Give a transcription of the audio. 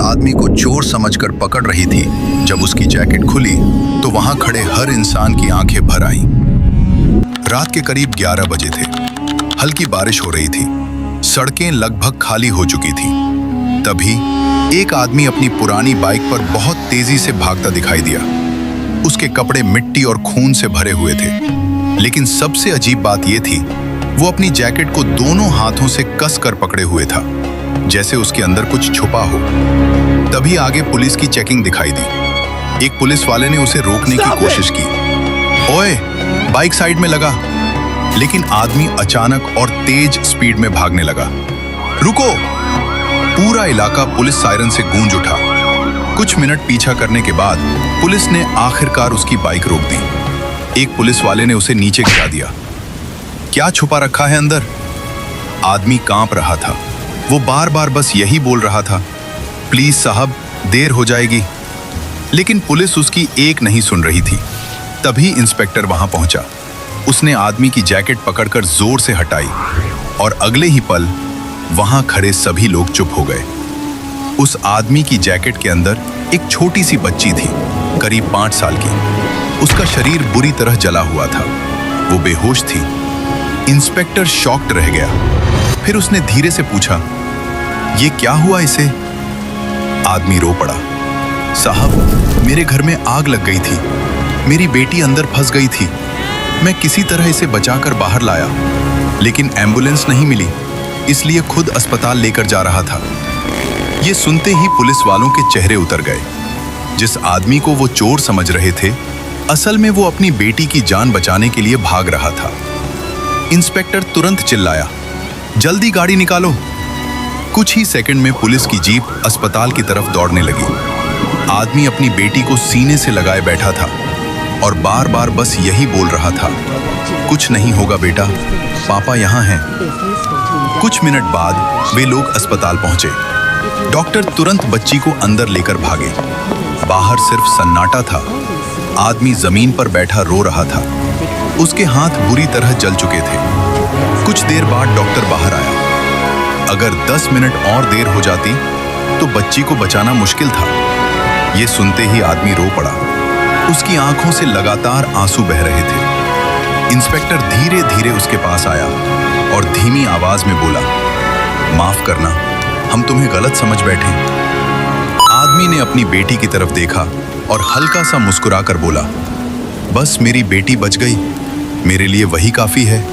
आदमी को चोर समझकर पकड़ रही थी, जब उसकी जैकेट खुली तो वहां खड़े हर इंसान की आंखें भर आईं। रात के करीब 11 बजे थे। हल्की बारिश हो रही थी, सड़कें लगभग खाली हो चुकी थी। तभी एक आदमी अपनी पुरानी बाइक पर बहुत तेजी से भागता दिखाई दिया। उसके कपड़े मिट्टी और खून से भरे हुए थे, लेकिन सबसे अजीब बात यह थी, वो अपनी जैकेट को दोनों हाथों से कस कर पकड़े हुए था, जैसे उसके अंदर कुछ छुपा हो। तभी आगे पुलिस की चेकिंग दिखाई दी। एक पुलिस वाले ने उसे रोकने की कोशिश की। ओए, बाइक साइड में लगा। लेकिन आदमी अचानक और तेज स्पीड में भागने लगा। रुको! पूरा इलाका पुलिस सायरन से गूंज उठा। कुछ मिनट पीछा करने के बाद पुलिस ने आखिरकार उसकी बाइक रोक दी। एक पुलिस वाले ने उसे नीचे गिरा दिया। क्या छुपा रखा है अंदर? आदमी कांप रहा था। वो बार बार बस यही बोल रहा था, प्लीज साहब, देर हो जाएगी। लेकिन पुलिस उसकी एक नहीं सुन रही थी। तभी इंस्पेक्टर वहां पहुंचा। उसने आदमी की जैकेट पकड़कर जोर से हटाई और अगले ही पल वहां खड़े सभी लोग चुप हो गए। उस आदमी की जैकेट के अंदर एक छोटी सी बच्ची थी, करीब 5 साल की। उसका शरीर बुरी तरह जला हुआ था। वो बेहोश थी। इंस्पेक्टर शॉक्ड रह गया। फिर उसने धीरे से पूछा, ये क्या हुआ इसे? आदमी रो पड़ा। साहब, मेरे घर में आग लग गई थी। मेरी बेटी अंदर फंस गई थी। मैं किसी तरह इसे बचाकर बाहर लाया, लेकिन एम्बुलेंस नहीं मिली, इसलिए खुद अस्पताल लेकर जा रहा था। ये सुनते ही पुलिस वालों के चेहरे उतर गए। जिस आदमी को वो चोर समझ रहे थे, असल में वो अपनी बेटी की जान बचाने के लिए भाग रहा था। इंस्पेक्टर तुरंत चिल्लाया, जल्दी गाड़ी निकालो। कुछ ही सेकंड में पुलिस की जीप अस्पताल की तरफ दौड़ने लगी। आदमी अपनी बेटी को सीने से लगाए बैठा था और बार बार बस यही बोल रहा था, कुछ नहीं होगा बेटा, पापा यहाँ हैं। कुछ मिनट बाद वे लोग अस्पताल पहुंचे। डॉक्टर तुरंत बच्ची को अंदर लेकर भागे। बाहर सिर्फ सन्नाटा था। आदमी जमीन पर बैठा रो रहा था। उसके हाथ बुरी तरह जल चुके थे। कुछ देर बाद डॉक्टर बाहर आया। अगर 10 मिनट और देर हो जाती तो बच्ची को बचाना मुश्किल था। ये सुनते ही आदमी रो पड़ा। उसकी आंखों से लगातार आंसू बह रहे थे। इंस्पेक्टर धीरे धीरे उसके पास आया और धीमी आवाज में बोला, माफ करना, हम तुम्हें गलत समझ बैठे। आदमी ने अपनी बेटी की तरफ देखा और हल्का सा मुस्कुराकर बोला, बस मेरी बेटी बच गई, मेरे लिए वही काफी है।